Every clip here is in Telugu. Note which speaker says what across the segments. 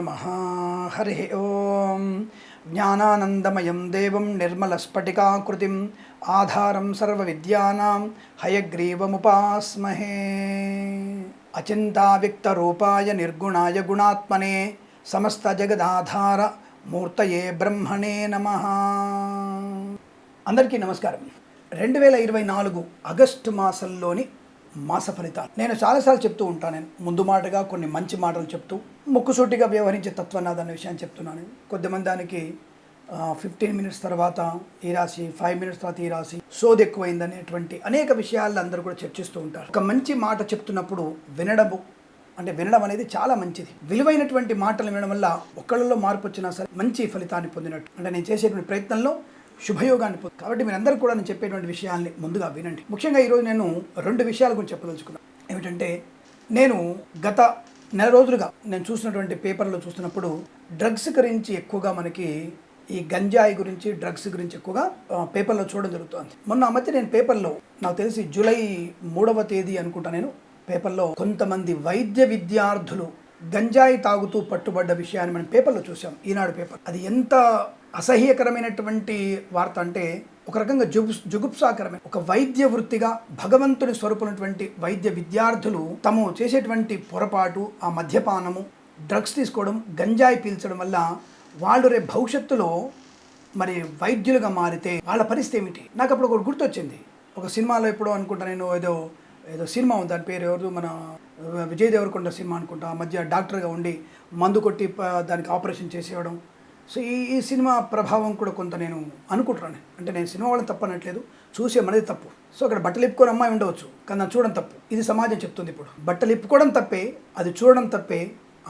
Speaker 1: నమః. హరి ఓం. జ్ఞానానందమయం దేవం నిర్మలస్ఫటికాకృతిం ఆధారం సర్వవిద్యానాం హయగ్రీవముపాస్మహే. అచింతావ్యక్తరూపాయ నిర్గుణాయ గుణాత్మనే సమస్త జగదాధార మూర్తయే బ్రహ్మణే నమః. అందరికీ నమస్కారం. 2024 ఆగస్టు మాసంలోని మాస ఫలితాలు నేను చాలాసార్లు చెప్తూ ఉంటాను. నేను ముందు మాటగా కొన్ని మంచి మాటలు చెప్తూ ముక్కుసూటిగా వ్యవహరించే తత్వనాథ్ అనే విషయాన్ని చెప్తున్నాను. కొద్దిమంది దానికి 15 మినిట్స్ తర్వాత ఈ రాశి, 5 మినిట్స్ తర్వాత ఈ రాశి, సోది ఎక్కువైందనేటువంటి అనేక విషయాలు అందరూ కూడా చర్చిస్తూ ఉంటారు. ఒక మంచి మాట చెప్తున్నప్పుడు వినడం అనేది చాలా మంచిది. విలువైనటువంటి మాటలు వినడం వల్ల ఒకళ్ళలో మార్పు వచ్చినా సరే మంచి ఫలితాన్ని పొందినట్టు. అంటే నేను చేసేటువంటి ప్రయత్నంలో శుభయోగాన్ని పొంది. కాబట్టి మీరందరూ కూడా నేను చెప్పేటువంటి విషయాల్ని ముందుగా వినండి. ముఖ్యంగా ఈరోజు నేను 2 విషయాల గురించి చెప్పదలుచుకున్నాను. ఏమిటంటే, నేను గత నెల రోజులుగా నేను చూసినటువంటి పేపర్లో చూస్తున్నప్పుడు డ్రగ్స్ గురించి ఎక్కువగా మనకి ఈ గంజాయి గురించి, డ్రగ్స్ గురించి ఎక్కువగా పేపర్లో చూడడం జరుగుతుంది. మొన్న ఆ మధ్య నేను పేపర్లో, నాకు తెలిసి జూలై 3వ తేదీ అనుకుంటా, నేను పేపర్లో కొంతమంది వైద్య విద్యార్థులు గంజాయి తాగుతూ పట్టుబడ్డ విషయాన్ని మనం పేపర్లో చూసాం. ఈనాడు పేపర్. అది ఎంత అసహ్యకరమైనటువంటి వార్త అంటే, ఒక రకంగా జుగుప్సాకరమైన, ఒక వైద్య వృత్తిగా భగవంతుని స్వరూపునటువంటి వైద్య విద్యార్థులు తాము చేసేటువంటి పొరపాటు, ఆ మద్యపానము, డ్రగ్స్ తీసుకోవడం, గంజాయి పీల్చడం వల్ల వాళ్ళు రేపు భవిష్యత్తులో మరి వైద్యులుగా మారితే వాళ్ళ పరిస్థితి ఏమిటి? నాకు అప్పుడు ఒకటి గుర్తొచ్చింది. ఒక సినిమాలో ఎప్పుడో అనుకుంటా నేను, ఏదో సినిమా ఉంది, దాని పేరు ఎవరు, మన విజయ్ దేవరకొండ సినిమా అనుకుంటా. ఆ మధ్య డాక్టర్గా ఉండి మందు కొట్టి దానికి ఆపరేషన్ చేసేయడం. సో ఈ సినిమా ప్రభావం కూడా కొంత నేను అనుకుంటున్నాను. అంటే నేను సినిమా వాళ్ళని తప్పనట్లేదు, చూసే మనది తప్పు. సో అక్కడ బట్టలు ఇప్పుకొని అమ్మాయి ఉండవచ్చు, కానీ నాకు చూడడం తప్పు. ఇది సమాజం చెప్తుంది. ఇప్పుడు బట్టలు ఇప్పుకోవడం తప్పే, అది చూడడం తప్పే,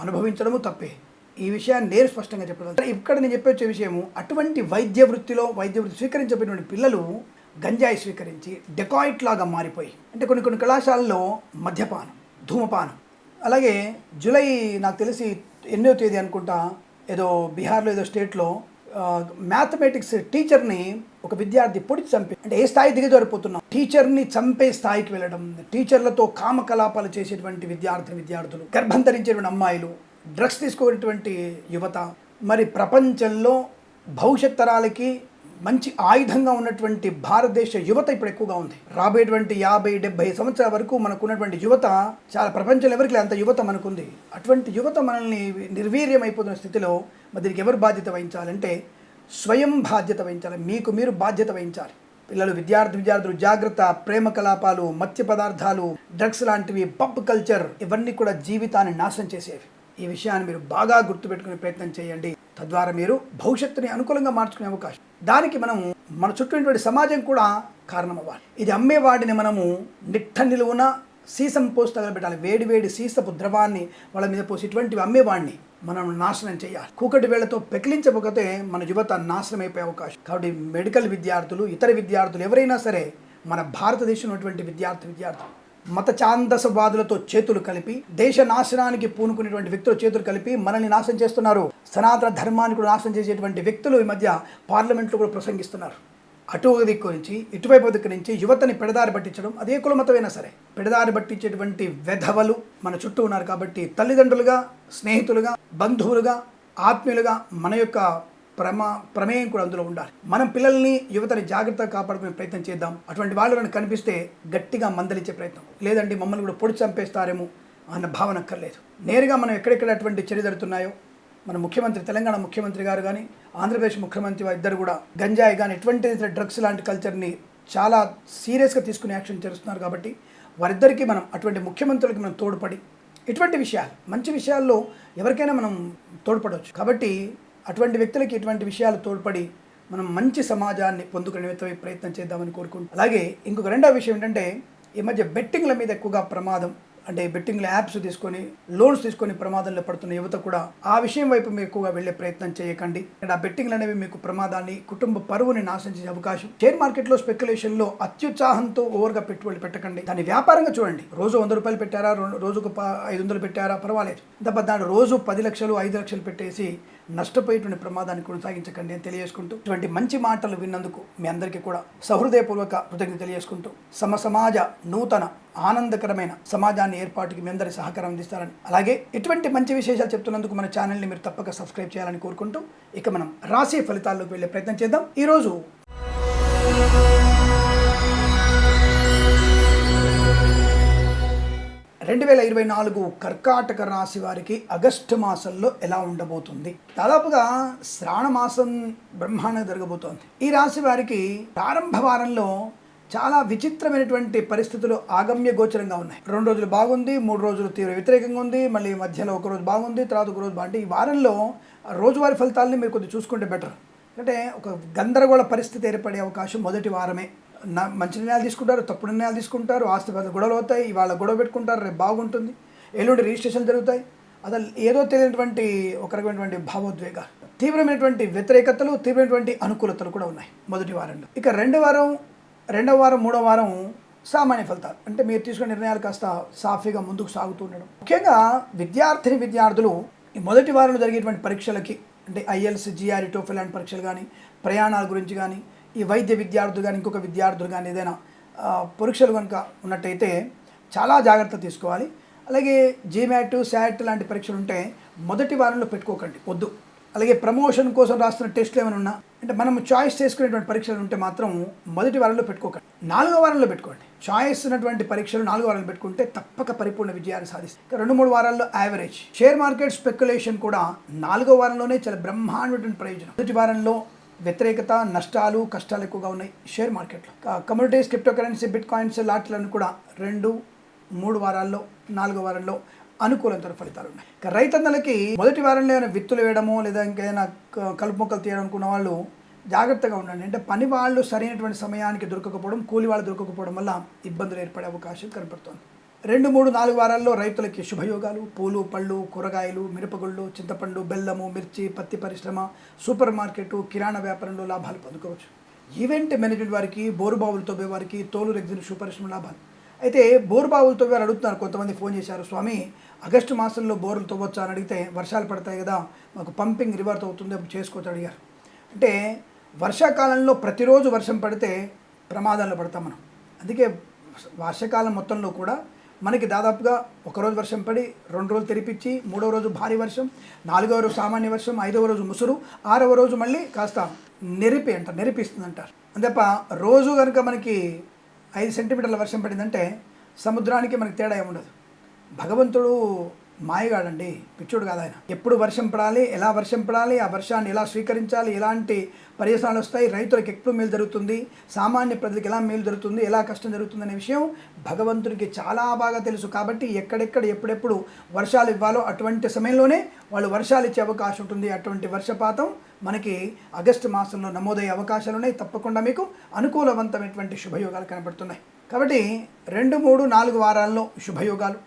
Speaker 1: అనుభవించడము తప్పే. ఈ విషయాన్ని నేను స్పష్టంగా చెప్పడం. ఇక్కడ నేను చెప్పొచ్చే విషయము, అటువంటి వైద్య వృత్తి స్వీకరించబడినటువంటి పిల్లలు గంజాయి స్వీకరించి డెకాయిట్ లాగా మారిపోయి, అంటే కొన్ని కళాశాలల్లో మద్యపానం, ధూమపానం. అలాగే జూలై, నాకు తెలిసి 8వ తేదీ అనుకుంటా, ఏదో బీహార్లో ఏదో స్టేట్లో మ్యాథమెటిక్స్ టీచర్ని ఒక విద్యార్థి పొడిచి చంపి, అంటే ఏ స్థాయి దిగజారిపోతున్నాం, టీచర్ని చంపే స్థాయికి వెళ్ళడం, టీచర్లతో కామకలాపాలు చేసేటువంటి విద్యార్థులు, గర్భం ధరించేటువంటి అమ్మాయిలు, డ్రగ్స్ తీసుకోవటువంటి యువత. మరి ప్రపంచంలో భవిష్యత్ తరాలకి మంచి ఆయుధంగా ఉన్నటువంటి భారతదేశ యువత ఇప్పుడు ఎక్కువగా ఉంది. రాబోయేటువంటి 50-70 సంవత్సరాల వరకు మనకు ఉన్నటువంటి యువత చాలా, ప్రపంచంలో ఎవరికి అంత యువత మనకుంది. అటువంటి యువత మనల్ని నిర్వీర్యం అయిపోతున్న స్థితిలో మరి దీనికి ఎవరు బాధ్యత వహించాలంటే స్వయం బాధ్యత వహించాలి. మీకు మీరు బాధ్యత వహించాలి. పిల్లలు, విద్యార్థులు జాగ్రత్త. ప్రేమ కలాపాలు, మత్స్య పదార్థాలు, డ్రగ్స్ లాంటివి, పబ్ కల్చర్, ఇవన్నీ కూడా జీవితాన్ని నాశనం చేసేవి. ఈ విషయాన్ని మీరు బాగా గుర్తుపెట్టుకునే ప్రయత్నం చేయండి. తద్వారా మీరు భవిష్యత్తుని అనుకూలంగా మార్చుకునే అవకాశం. దానికి మనము మన చుట్టూ ఉన్నటువంటి సమాజం కూడా కారణం అవ్వాలి. ఇది అమ్మేవాడిని మనము నిట్ట నిలువున సీసం పోసి తగలబెట్టాలి. వేడి సీసపు ద్రవాన్ని వాళ్ళ మీద పోసి ఇటువంటివి అమ్మేవాడిని మనం నాశనం చేయాలి. కూకటి వేళ్లతో పెకిలించకపోతే మన యువత నాశనం అయిపోయే అవకాశం. కాబట్టి మెడికల్ విద్యార్థులు, ఇతర విద్యార్థులు ఎవరైనా సరే, మన భారతదేశంలో ఉన్నటువంటి విద్యార్థులు మత ఛాందసవాదులతో చేతులు కలిపి, దేశ నాశనానికి పూనుకునేటువంటి వ్యక్తులు చేతులు కలిపి మనల్ని నాశనం చేస్తున్నారు. సనాతన ధర్మాన్ని కూడా నాశనం చేసేటువంటి వ్యక్తులు ఈ మధ్య పార్లమెంట్లో కూడా ప్రసంగిస్తున్నారు. అటు దిక్కు నుంచి ఇటువైపు దిక్కు నుంచి యువతని పెడదారి పట్టించడం, అదే కులమతమైనా సరే పెడదారి పట్టించేటువంటి వెధవలు మన చుట్టూ ఉన్నారు. కాబట్టి తల్లిదండ్రులుగా, స్నేహితులుగా, బంధువులుగా, ఆత్మీయులుగా మన యొక్క ప్రమేయం కూడా అందులో ఉండాలి. మనం పిల్లల్ని, యువతని జాగ్రత్తగా కాపాడుకునే ప్రయత్నం చేద్దాం. అటువంటి వాళ్ళని కనిపిస్తే గట్టిగా మందలించే ప్రయత్నం. లేదంటే మమ్మల్ని కూడా పొడి చంపేస్తారేమో అన్న భావన అక్కర్లేదు. నేరుగా మనం ఎక్కడెక్కడ అటువంటి చర్య జరుగుతున్నాయో, మన ముఖ్యమంత్రి, తెలంగాణ ముఖ్యమంత్రి గారు కానీ, ఆంధ్రప్రదేశ్ ముఖ్యమంత్రి ఇద్దరు కూడా గంజాయి కానీ ఎటువంటి డ్రగ్స్ లాంటి కల్చర్ని చాలా సీరియస్గా తీసుకునే యాక్షన్ చేస్తున్నారు. కాబట్టి వారిద్దరికీ మనం, అటువంటి ముఖ్యమంత్రులకి మనం తోడ్పడి, ఇటువంటి విషయాలు, మంచి విషయాల్లో ఎవరికైనా మనం తోడ్పడవచ్చు. కాబట్టి అటువంటి వ్యక్తులకి ఇటువంటి విషయాలు తోడ్పడి మనం మంచి సమాజాన్ని పొందుకునే ప్రయత్నం చేద్దామని కోరుకుంటాం. అలాగే ఇంకొక రెండవ విషయం ఏంటంటే, ఈ మధ్య బెట్టింగ్ల మీద ఎక్కువగా ప్రమాదం, అంటే బెట్టింగ్ల యాప్స్ తీసుకొని, లోన్స్ తీసుకొని ప్రమాదంలో పడుతున్న యువత కూడా ఆ విషయం వైపు మీరు ఎక్కువగా వెళ్ళే ప్రయత్నం చేయకండి. ఆ బెట్టింగ్లు అనేవి మీకు ప్రమాదాన్ని, కుటుంబ పరువుని నాశనం చేసే అవకాశం. షేర్ మార్కెట్లో స్పెక్యులేషన్లో అత్యుత్సాహంతో ఓవర్గా పెట్టుబడి పెట్టకండి. దాన్ని వ్యాపారంగా చూడండి. రోజు 100 రూపాయలు పెట్టారా, రోజుకు 500 పెట్టారా, పర్వాలేదు. తప్ప దాని రోజు 10 లక్షలు, 5 లక్షలు పెట్టేసి నష్టపోయేటువంటి ప్రమాదాన్ని కొనసాగించకండి అని తెలియజేసుకుంటూ ఇటువంటి మంచి మాటలు విన్నందుకు మీ అందరికీ కూడా సహృదయపూర్వక కృతజ్ఞత తెలియజేసుకుంటూ సమాజ నూతన ఆనందకరమైన సమాజాన్ని ఏర్పాటుకి మీ అందరి సహకారం అందిస్తారని, అలాగే ఇటువంటి మంచి విశేషాలు చెప్తున్నందుకు మన ఛానల్ని మీరు తప్పక సబ్స్క్రైబ్ చేయాలని కోరుకుంటూ ఇక మనం రాశి ఫలితాల్లోకి వెళ్ళే ప్రయత్నం చేద్దాం. ఈరోజు 2024 కర్కాటక రాశి వారికి ఆగస్టు మాసంలో ఎలా ఉండబోతుంది? దాదాపుగా శ్రావణ మాసం బ్రహ్మాండంగా జరగబోతోంది. ఈ రాశి వారికి ప్రారంభ వారంలో చాలా విచిత్రమైనటువంటి పరిస్థితులు ఆగమ్య గోచరంగా ఉన్నాయి. 2 రోజులు బాగుంది, 3 రోజులు తీవ్ర వ్యతిరేకంగా ఉంది, మళ్ళీ మధ్యలో ఒక రోజు బాగుంది, తర్వాత ఒక రోజు బాగుంది. ఈ వారంలో రోజువారీ ఫలితాలని మీరు కొద్దిగా చూసుకుంటే బెటర్. అంటే ఒక గందరగోళ పరిస్థితి ఏర్పడే అవకాశం మొదటి వారమే. మంచి నిర్ణయాలు తీసుకుంటారు, తప్పుడు నిర్ణయాలు తీసుకుంటారు, ఆస్తి పద గొడవలు అవుతాయి, ఇవాళ గొడవ పెట్టుకుంటారు, రేపు బాగుంటుంది, ఎల్లుండి రిజిస్ట్రేషన్ జరుగుతాయి. అసలు ఏదో తెలియనటువంటి ఒక రకమైనటువంటి భావోద్వేగాలు, తీవ్రమైనటువంటి వ్యతిరేకతలు, తీవ్రమైనటువంటి అనుకూలతలు కూడా ఉన్నాయి మొదటి వారంలో. ఇక రెండవ వారం మూడవ వారం సామాన్య ఫలితాలు. అంటే మీరు తీసుకునే నిర్ణయాలు కాస్త సాఫీగా ముందుకు సాగుతూ ఉండడం. ముఖ్యంగా విద్యార్థులు ఈ మొదటి వారంలో జరిగేటువంటి పరీక్షలకి, అంటే IELTS, GRE, TOEFL లాంటి పరీక్షలు కానీ, ప్రయాణాల గురించి కానీ, ఈ వైద్య విద్యార్థులు కానీ, ఇంకొక విద్యార్థులు కానీ ఏదైనా పరీక్షలు కనుక ఉన్నట్టయితే చాలా జాగ్రత్త తీసుకోవాలి. అలాగే GMAT, SAT లాంటి పరీక్షలు ఉంటే మొదటి వారంలో పెట్టుకోకండి, వద్దు. అలాగే ప్రమోషన్ కోసం రాస్తున్న టెస్టులు ఏమైనా ఉన్నా, అంటే మనం చాయిస్ చేసుకునేటువంటి పరీక్షలు ఉంటే మాత్రం మొదటి వారంలో పెట్టుకోకండి, 4వ వారంలో పెట్టుకోండి. చాయిస్ ఉన్నటువంటి పరీక్షలు 4వ వారంలో పెట్టుకుంటే తప్పక పరిపూర్ణ విజయాన్ని సాధిస్తారు. 2-3 వారాల్లో యావరేజ్. షేర్ మార్కెట్ స్పెక్యులేషన్ కూడా 4వ వారంలోనే చాలా బ్రహ్మాండమైనటువంటి ప్రయోజనం. మొదటి వారంలో వ్యతిరేకత, నష్టాలు, కష్టాలు ఎక్కువగా ఉన్నాయి షేర్ మార్కెట్లో. Communities, crypto currency, bitcoins లాట్లను కూడా 2-3 వారాల్లో, 4వ వారంలో అనుకూలంతో ఫలితాలు ఉన్నాయి. ఇక రైతన్నలకి మొదటి వారంలో ఏమైనా విత్తులు వేయడమో లేదా ఇంకేదైనా కలుపు మొక్కలు తీయడం అనుకున్న వాళ్ళు జాగ్రత్తగా ఉండండి. అంటే పని వాళ్ళు సరైనటువంటి సమయానికి దొరకకపోవడం, కూలి వాళ్ళు దొరకకపోవడం వల్ల ఇబ్బందులు ఏర్పడే అవకాశం కనపడుతుంది. 2-3-4 వారాల్లో రైతులకి శుభయోగాలు. పూలు, పళ్ళు, కూరగాయలు, మిరపగుళ్ళు, చింతపండు, బెల్లము, మిర్చి, పత్తి పరిశ్రమ, సూపర్ మార్కెట్, కిరాణా వ్యాపారంలో లాభాలు పొందుకోవచ్చు. ఈవెంట్ మేనేజ్మెంట్ వారికి, బోరుబావులు తవ్వే వారికి, తోలు రెగ్జిన్ షూ పరిశ్రమ లాభాలు. అయితే బోరుబావులు తవ్వే వారు అడుగుతున్నారు, కొంతమంది ఫోన్ చేశారు, స్వామి ఆగస్టు మాసంలో బోర్లు తవ్వచ్చా అని అడిగితే, వర్షాలు పడతాయి కదా, మాకు పంపింగ్ రివర్స్ అవుతుంది, అప్పుడు చేసుకోవచ్చు అడిగారు. అంటే వర్షాకాలంలో ప్రతిరోజు వర్షం పడితే ప్రమాదాల్లో పడతాం మనం. అందుకే వర్షాకాలం మొత్తంలో కూడా మనకి దాదాపుగా ఒకరోజు వర్షం పడి, 2 రోజులు తెరిపించి, 3వ రోజు భారీ వర్షం, 4వ రోజు సామాన్య వర్షం, 5వ రోజు ముసురు, 6వ రోజు మళ్ళీ కాస్త నెరిపిస్తుంది అంటారు. అంతేప రోజు కనుక మనకి 5 సెంటీమీటర్ల వర్షం పడిందంటే సముద్రానికి మనకి తేడా ఏముండదు. భగవంతుడు మాయగాడండి, పిచ్చోడు కాదు ఆయన. ఎప్పుడు వర్షం పడాలి, ఎలా వర్షం పడాలి, ఆ వర్షాన్ని ఎలా స్వీకరించాలి, ఎలాంటి పర్యవసానాలు వస్తాయి, రైతులకు ఎప్పుడు మేలు జరుగుతుంది, సామాన్య ప్రజలకు ఎలా మేలు జరుగుతుంది, ఎలా కష్టం జరుగుతుంది అనే విషయం భగవంతుడికి చాలా బాగా తెలుసు. కాబట్టి ఎక్కడెక్కడ ఎప్పుడెప్పుడు వర్షాలు ఇవ్వాలో అటువంటి సమయంలోనే వాళ్ళు వర్షాలు ఇచ్చే అవకాశం ఉంటుంది. అటువంటి వర్షపాతం మనకి ఆగస్టు మాసంలో నమోదయ్యే అవకాశాలు ఉన్నాయి. తప్పకుండా మీకు అనుకూలవంతమైనటువంటి శుభయోగాలు కనబడుతున్నాయి. కాబట్టి 2-3-4 వారాల్లో శుభయోగాలు,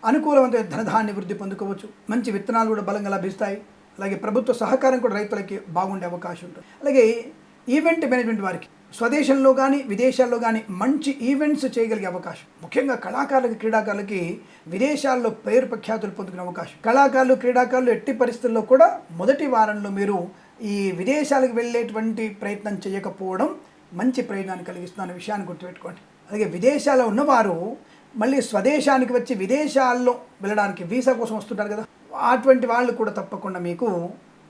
Speaker 1: అనుకూలవంతమైన ధనధాన్య వృద్ధి పొందుకోవచ్చు. మంచి విత్తనాలు కూడా బలంగా లభిస్తాయి. అలాగే ప్రభుత్వ సహకారం కూడా రైతులకి బాగుండే అవకాశం ఉంటుంది. అలాగే ఈవెంట్ మేనేజ్మెంట్ వారికి స్వదేశంలో కానీ విదేశాల్లో కానీ మంచి ఈవెంట్స్ చేయగలిగే అవకాశం. ముఖ్యంగా కళాకారులకి, క్రీడాకారులకి విదేశాల్లో పేరు ప్రఖ్యాతులు పొందుకునే అవకాశం. కళాకారులు, క్రీడాకారులు ఎట్టి పరిస్థితుల్లో కూడా మొదటి వారంలో మీరు ఈ విదేశాలకు వెళ్ళేటువంటి ప్రయత్నం చేయకపోవడం మంచి ప్రయోజనాన్ని కలిగిస్తున్న విషయాన్ని గుర్తుపెట్టుకోండి. అలాగే విదేశాల్లో ఉన్నవారు మళ్ళీ స్వదేశానికి వచ్చి విదేశాల్లో వెళ్ళడానికి వీసా కోసం వస్తుంటారు కదా, అటువంటి వాళ్ళు కూడా తప్పకుండా మీకు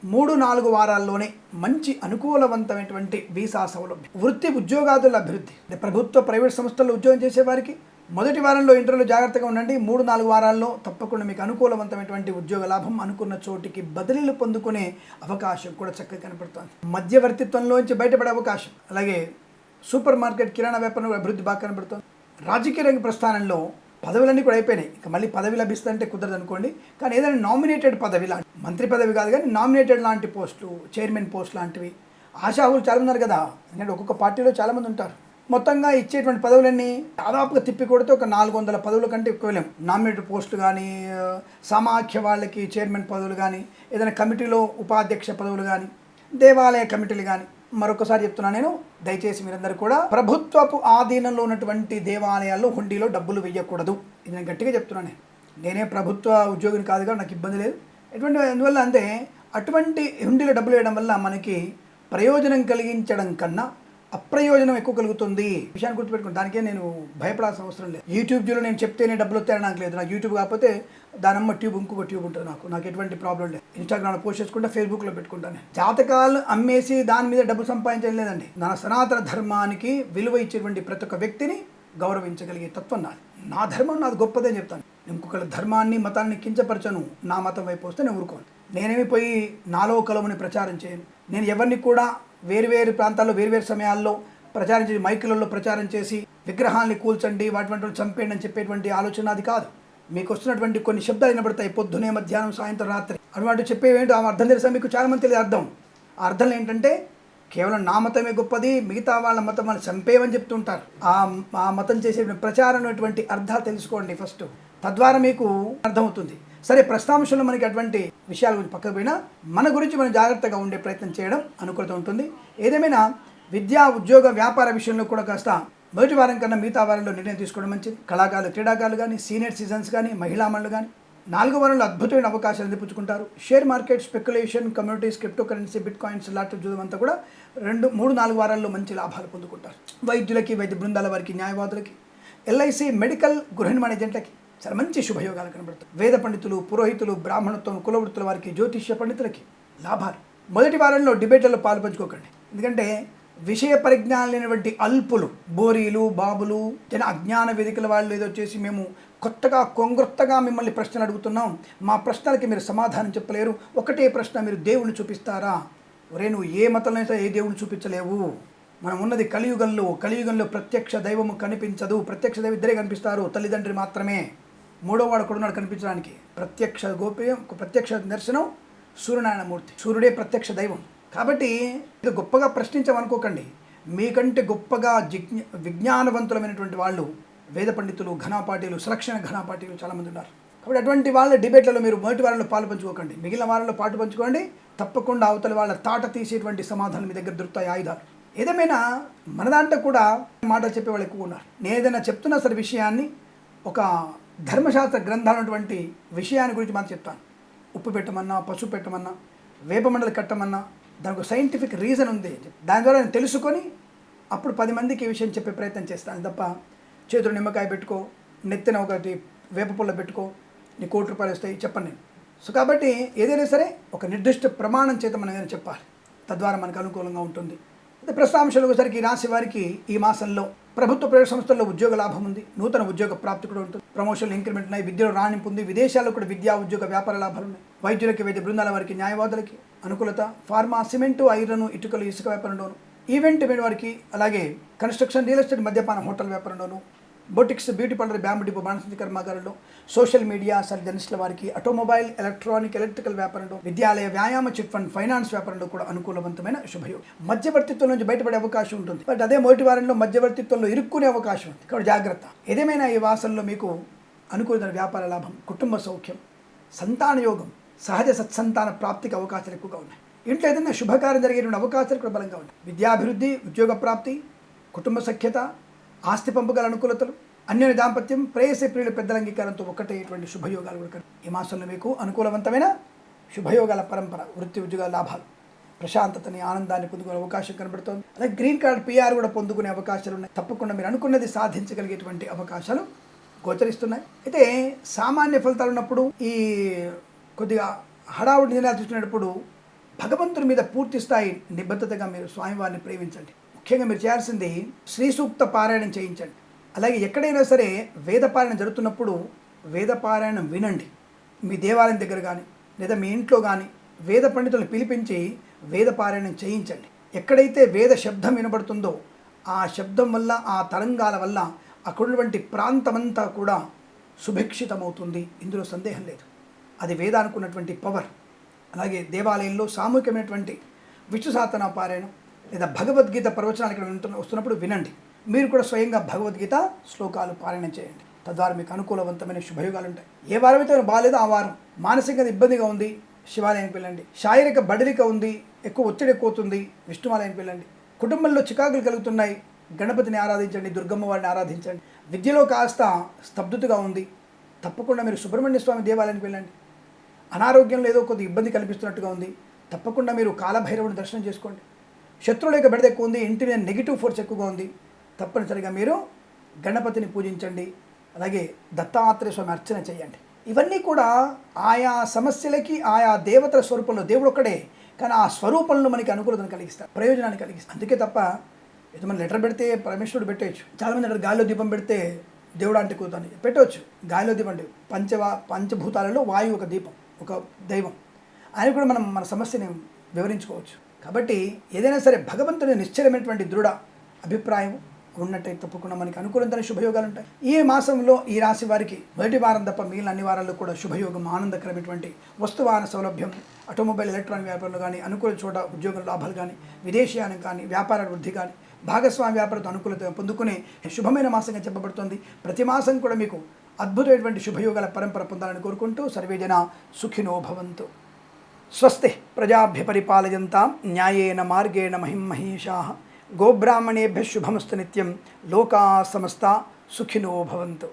Speaker 1: 3-4 వారాల్లోనే మంచి అనుకూలవంతమైనటువంటి వీసా సౌలభ్యం. వృత్తి ఉద్యోగాదుల అభివృద్ధి. అంటే ప్రభుత్వ, ప్రైవేట్ సంస్థల్లో ఉద్యోగం చేసేవారికి మొదటి వారంలో ఇంటర్వ్యూలో జాగ్రత్తగా ఉండండి. 3-4 వారాల్లో తప్పకుండా మీకు అనుకూలవంతమైనటువంటి ఉద్యోగ లాభం, అనుకున్న చోటికి బదిలీలు పొందుకునే అవకాశం కూడా చక్కగా కనపడుతుంది. మధ్యవర్తిత్వంలోంచి బయటపడే అవకాశం. అలాగే సూపర్ మార్కెట్, కిరాణా వ్యాపారంలో అభివృద్ధి బాగా కనబడుతుంది. రాజకీయ రంగ ప్రస్థానంలో పదవులన్నీ కూడా అయిపోయినాయి. ఇక మళ్ళీ పదవి లభిస్తుందంటే కుదరదు అనుకోండి. కానీ ఏదైనా నామినేటెడ్ పదవి లాంటి, మంత్రి పదవి కాదు కానీ నామినేటెడ్ లాంటి పోస్టులు, చైర్మన్ పోస్ట్ లాంటివి ఆశావులు చాలా ఉన్నారు కదా. ఎందుకంటే ఒక్కొక్క పార్టీలో చాలామంది ఉంటారు. మొత్తంగా ఇచ్చేటువంటి పదవులన్నీ దాదాపుగా తిప్పి కొడితే ఒక 400 పదవుల కంటే ఎక్కువ లేము. నామినేటెడ్ పోస్టులు కానీ, సమాఖ్య వాళ్ళకి చైర్మన్ పదవులు కానీ, ఏదైనా కమిటీలో ఉపాధ్యక్ష పదవులు కానీ, దేవాలయ కమిటీలు కానీ. మరొకసారి చెప్తున్నాను నేను, దయచేసి మీరందరూ కూడా ప్రభుత్వపు ఆధీనంలో ఉన్నటువంటి దేవాలయాల్లో హుండీలో డబ్బులు వేయకూడదు. ఇది నేను గట్టిగా చెప్తున్నాను. నేనే ప్రభుత్వ ఉద్యోగిని కాదు కాబట్టి నాకు ఇబ్బంది లేదు. ఎటువంటి అందువల్ల అంటే అటువంటి హుండీలో డబ్బులు వేయడం వల్ల మనకి ప్రయోజనం కలిగించడం కన్నా అప్రయోజనం ఎక్కువ కలుగుతుంది. విషయాన్ని గుర్తుపెట్టుకుని దానికే నేను భయపడాల్సిన అవసరం లేదు. యూట్యూబ్లో నేను చెప్తేనే డబ్బులు వస్తాయని నాకు లేదు. నాకు యూట్యూబ్ కాకపోతే దానమ్మ ట్యూబ్ ఇంకొక ట్యూబ్ ఉంటుంది. నాకు ఎటువంటి ప్రాబ్లం లేదు. ఇన్స్టాగ్రామ్లో పోస్ట్ చేసుకుంటా, ఫేస్బుక్లో పెట్టుకుంటాను. జాతకాలు అమ్మేసి దాని మీద డబ్బులు సంపాదించడం లేదండి. నా సనాతన ధర్మానికి విలువ ఇచ్చేటువంటి ప్రతి ఒక్క వ్యక్తిని గౌరవించగలిగే తత్వం నాది. నా ధర్మం నాది గొప్పదని చెప్తాను. ఇంకొకరి ధర్మాన్ని మతాన్ని కించపరచను. నా మతం వైపు వస్తే నేను ఊరుకోను. నేనేమి పోయి నాలో కలవని ప్రచారం చేయను. నేను ఎవరిని కూడా వేరు ప్రాంతాల్లో వేరు సమయాల్లో ప్రచారం చేసి మైకులలో ప్రచారం చేసి విగ్రహాన్ని కూల్చండి, వాటి చంపేయండి అని చెప్పేటువంటి ఆలోచన అది కాదు. మీకు వస్తున్నటువంటి కొన్ని శబ్దాలు వినబడతాయి పొద్దునే, మధ్యాహ్నం, సాయంత్రం, రాత్రి. అటువంటి చెప్పేవేంటో ఆ అర్థం తెలుసా మీకు? చాలామంది తెలియదు అర్థం. ఆ అర్థం ఏంటంటే కేవలం నా మతమే గొప్పది, మిగతా వాళ్ళ మతం వాళ్ళు చంపేవని చెప్తుంటారు. ఆ మతం చేసే ప్రచారం అటువంటి అర్థాలు తెలుసుకోండి ఫస్ట్. తద్వారా మీకు అర్థమవుతుంది. సరే, ప్రస్తాంశంలో మనకి అటువంటి విషయాల గురించి పక్కకు పోయినా మన గురించి మనం జాగ్రత్తగా ఉండే ప్రయత్నం చేయడం అనుకూలత ఉంటుంది. ఏదేమైనా విద్యా, ఉద్యోగ, వ్యాపార విషయంలో కూడా కాస్త మొదటి వారం కన్నా మిగతా వారంలో నిర్ణయం తీసుకోవడం మంచిది. కళాకారులు, క్రీడాకారులు కానీ, సీనియర్ సిటిజన్స్ కానీ, మహిళామణులు కానీ 4వ వారంలో అద్భుతమైన అవకాశాలు అందిపుచ్చుకుంటారు. Share market, speculation, communities, crypto currency, bitcoins లాంటి ఉద్యోగం అంతా కూడా 2, 3, 4 వారాల్లో మంచి లాభాలు పొందుకుంటారు. వైద్యులకి, వైద్య బృందాల వారికి, న్యాయవాదులకి, ఎల్ఐసి, మెడికల్, గృహ నిర్మాణ ఏజెంట్లకి చాలా మంచి శుభయోగాలు కనబడతాయి. వేద పండితులు, పురోహితులు, బ్రాహ్మణత్వం, కులవృత్తుల వారికి, జ్యోతిష్య పండితులకి లాభాలు. మొదటి వారంలో డిబేట్లలో పాలు పంచుకోకండి. ఎందుకంటే విషయ పరిజ్ఞానం లేనటువంటి అల్పులు, బోరీలు, బాబులు, జన అజ్ఞాన వేదికల వాళ్ళు ఏదో చేసి మేము కొంగొత్తగా మిమ్మల్ని ప్రశ్నలు అడుగుతున్నాం, మా ప్రశ్నలకి మీరు సమాధానం చెప్పలేరు, ఒకటే ప్రశ్న, మీరు దేవుణ్ణి చూపిస్తారా? ఒరే, నువ్వు ఏ మతంలో అయితే ఏ దేవుణ్ణి చూపించలేవు. మనం ఉన్నది కలియుగంలో ప్రత్యక్ష దైవము కనిపించదు. ప్రత్యక్ష దైవం ఇద్దరే కనిపిస్తారు, తల్లిదండ్రి మాత్రమే. మూడో వాడు కొడున్నాడు కనిపించడానికి. ప్రత్యక్ష దర్శనం సూర్యనారాయణమూర్తి. సూర్యుడే ప్రత్యక్ష దైవం. కాబట్టి ఇది గొప్పగా ప్రశ్నించమనుకోకండి. మీకంటే గొప్పగా విజ్ఞానవంతులమైనటువంటి వాళ్ళు వేద పండితులు, ఘనాపాఠీలు, సులక్షణ ఘనాపాఠీలు చాలామంది ఉన్నారు. కాబట్టి అటువంటి వాళ్ళ డిబేట్లలో మీరు మొదటి వారంలో పాలు పంచుకోకండి. మిగిలిన వారంలో పాటు పంచుకోండి. తప్పకుండా అవతల వాళ్ళ తాట తీసేటువంటి సమాధానం మీ దగ్గర దొరుకుతాయి, ఆయుధాలు. ఏదేమైనా మన దాంట్లో కూడా మాటలు చెప్పేవాళ్ళు ఎక్కువ ఉన్నారు. నేను ఏదైనా చెప్తున్నా సరే విషయాన్ని ఒక ధర్మశాస్త్ర గ్రంథాలు ఉన్నటువంటి విషయాన్ని గురించి మనం చెప్తాను. ఉప్పు పెట్టమన్నా, పసుపు పెట్టమన్నా, వేప మండలి కట్టమన్నా దానికి సైంటిఫిక్ రీజన్ ఉంది. దాని ద్వారా నేను తెలుసుకొని అప్పుడు 10 మందికి ఈ విషయం చెప్పే ప్రయత్నం చేస్తాను తప్ప చేతులు నిమ్మకాయ పెట్టుకో, నెత్తిన ఒకటి వేప పుల్ల పెట్టుకో, నీ ₹1,00,00,000 వస్తాయి చెప్పండి నేను. సో కాబట్టి ఏదైనా సరే ఒక నిర్దిష్ట ప్రమాణం చేత మనం ఏదైనా చెప్పాలి. తద్వారా మనకు అనుకూలంగా ఉంటుంది. అయితే ప్రస్తాంశాలు ఒకసారికి ఈ రాశి వారికి ఈ మాసంలో ప్రభుత్వ ప్రైవేట్ సంస్థల్లో ఉద్యోగ లాభం ఉంది. నూతన ఉద్యోగ ప్రాప్తి కూడా ఉంటుంది. ప్రమోషన్లు, ఇంక్రిమెంట్ ఉన్నాయి. విద్యలో రాణింపు ఉంది. విదేశాల్లో కూడా విద్యా, ఉద్యోగ, వ్యాపార లాభాలు ఉన్నాయి. వైద్యులకి, వైద్య బృందాల వారికి, న్యాయవాదులకి అనుకూలత. ఫార్మా, సిమెంటు, ఐరన్, ఇటుకలు, ఇసుక వ్యాపారంలోను, ఈవెంట్ వారికి, అలాగే కన్స్ట్రక్షన్, రియల్ ఎస్టేట్, మద్యపానం, హోటల్ వ్యాపారంలోను, boutiques, beauty parlour, bamboo depot, బాణసంచి కర్మాగారంలో, సోషల్ మీడియా, సర్జనిస్టుల వారికి, ఆటోమొబైల్, ఎలక్ట్రికల్ వ్యాపారంలో, విద్యాలయ, వ్యాయామ, చిట్ ఫండ్, ఫైనాన్స్ వ్యాపారంలో కూడా అనుకూలవంతమైన శుభయోగం. మధ్యవర్తిత్వం నుంచి బయటపడే అవకాశం ఉంటుంది. బట్ అదే మొదటి వారంలో మధ్యవర్తిత్వంలో ఇరుక్కునే అవకాశం ఉంది. కాబట్టి జాగ్రత్త. ఏదేమైనా ఈ వాసంలో మీకు అనుకూలమైన వ్యాపార లాభం, కుటుంబ సౌఖ్యం, సంతాన యోగం, సహజ సత్సంతాన ప్రాప్తికి అవకాశాలు ఎక్కువగా ఉన్నాయి. ఇంట్లో ఏదైనా శుభకార్యం జరిగేటువంటి అవకాశాలు కూడా బలంగా ఉన్నాయి. విద్యాభివృద్ధి, ఉద్యోగ ప్రాప్తి, కుటుంబ సఖ్యత, ఆస్తి పంపకాల అనుకూలతలు, అన్యోన్య దాంపత్యం, ప్రేయసి ప్రియుల పెద్దల అంగీకారంతో ఒకటేటువంటి శుభయోగాలు కూడా ఈ మాసంలో మీకు అనుకూలవంతమైన శుభయోగాల పరంపర, వృత్తి, ఉద్యోగాల లాభాలు, ప్రశాంతతని, ఆనందాన్ని పొందుకునే అవకాశం కనబడుతోంది. అలాగే గ్రీన్ కార్డ్, PR కూడా పొందుకునే అవకాశాలు ఉన్నాయి. తప్పకుండా మీరు అనుకున్నది సాధించగలిగేటువంటి అవకాశాలు గోచరిస్తున్నాయి. అయితే సామాన్య ఫలితాలు ఉన్నప్పుడు ఈ కొద్దిగా హడావుడి నిర్ణయాలు తీసుకునేటప్పుడు భగవంతుని మీద పూర్తి స్థాయి నిబద్ధతగా మీరు స్వామివారిని ప్రేమించండి. ముఖ్యంగా మీరు చేయాల్సింది శ్రీ సూక్త పారాయణం చేయించండి. అలాగే ఎక్కడైనా సరే వేదపారాయణం జరుగుతున్నప్పుడు వేదపారాయణం వినండి. మీ దేవాలయం దగ్గర కానీ లేదా మీ ఇంట్లో కానీ వేద పండితులను పిలిపించి వేదపారాయణం చేయించండి. ఎక్కడైతే వేద శబ్దం వినబడుతుందో ఆ శబ్దం వల్ల, ఆ తరంగాల వల్ల అక్కడున్నటువంటి ప్రాంతమంతా కూడా సుభిక్షితమవుతుంది. ఇందులో సందేహం లేదు. అది వేదానుకున్నటువంటి పవర్. అలాగే దేవాలయంలో సామూహికమైనటువంటి విష్ణు సహస్రనామ పారాయణం లేదా భగవద్గీత ప్రవచనాలు ఇక్కడ వస్తున్నప్పుడు వినండి. మీరు కూడా స్వయంగా భగవద్గీత శ్లోకాలు పారాయణం చేయండి. తద్వారా మీకు అనుకూలవంతమైన శుభయోగాలు ఉంటాయి. ఏ వారం అయితే బాగాలేదో ఆ వారం, మానసికంగా ఇబ్బందిగా ఉంది, శివాలయానికి వెళ్ళండి. శారీరక బడిలిక ఉంది, ఎక్కువ ఒత్తిడి ఎక్కువ అవుతుంది, విష్ణువాలయానికి వెళ్ళండి. కుటుంబంలో చికాకులు కలుగుతున్నాయి, గణపతిని ఆరాధించండి, దుర్గమ్మ వారిని ఆరాధించండి. విద్యలో కాస్త స్తబ్దుతగా ఉంది, తప్పకుండా మీరు సుబ్రహ్మణ్య స్వామి దేవాలయానికి వెళ్ళండి. అనారోగ్యంలో ఏదో కొద్ది ఇబ్బంది కల్పిస్తున్నట్టుగా ఉంది, తప్పకుండా మీరు కాలభైరవుని దర్శనం చేసుకోండి. శత్రువుల యొక్క బెడద ఎక్కువ ఉంది, ఇంటి మీద నెగిటివ్ ఫోర్స్ ఎక్కువగా ఉంది, తప్పనిసరిగా మీరు గణపతిని పూజించండి. అలాగే దత్తాత్రేయ స్వామి అర్చన చేయండి. ఇవన్నీ కూడా ఆయా సమస్యలకి ఆయా దేవతల స్వరూపంలో, దేవుడు ఒక్కడే కానీ ఆ స్వరూపంలో మనకి అనుకూలతను కలిగిస్తారు, ప్రయోజనాన్ని కలిగిస్తారు. అందుకే తప్ప ఏదో మనం లెటర్ పెడితే పరమేశ్వరుడు పెట్టవచ్చు. చాలామంది అంటారు గాలిలో దీపం పెడితే దేవుడు అంటే కూతాన్ని పెట్టవచ్చు. గాలిలో దీపం అంటే పంచభూతాలలో వాయువు ఒక దీపం, ఒక దైవం. ఆయన కూడా మనం మన సమస్యని వివరించుకోవచ్చు. కాబట్టి ఏదైనా సరే భగవంతుని నిశ్చలమైనటువంటి దృఢ అభిప్రాయం ఉన్నట్టే తప్పకుండా మనకి అనుకూలంగా శుభయోగాలు ఉంటాయి. ఈ మాసంలో ఈ రాశి వారికి మొదటి వారం తప్ప మిగిలిన అన్ని వారాల్లో కూడా శుభయోగం, ఆనందకరమైనటువంటి వస్తువాహన సౌలభ్యం, ఆటోమొబైల్ ఎలక్ట్రానిక్ వ్యాపారంలో కానీ, అనుకూల చోట ఉద్యోగ లాభాలు కానీ, విదేశీయానం కానీ, వ్యాపార వృద్ధి కానీ, భాగస్వామి వ్యాపారంతో అనుకూలత పొందుకునే శుభమైన మాసంగా చెప్పబడుతుంది. ప్రతి మాసం కూడా మీకు అద్భుతమైనటువంటి శుభయోగాల పరంపర పొందాలని కోరుకుంటూ సర్వేజన సుఖినో భవంతు. స్వస్తి ప్రజాభ్య పరిపాలయంతాం న్యాయేన మార్గేణ మహిమహేషాః. గోబ్రాహ్మణేభ్యः శుభమస్తు నిత్యం. లోకా సమస్తా సుఖినో భవంతు.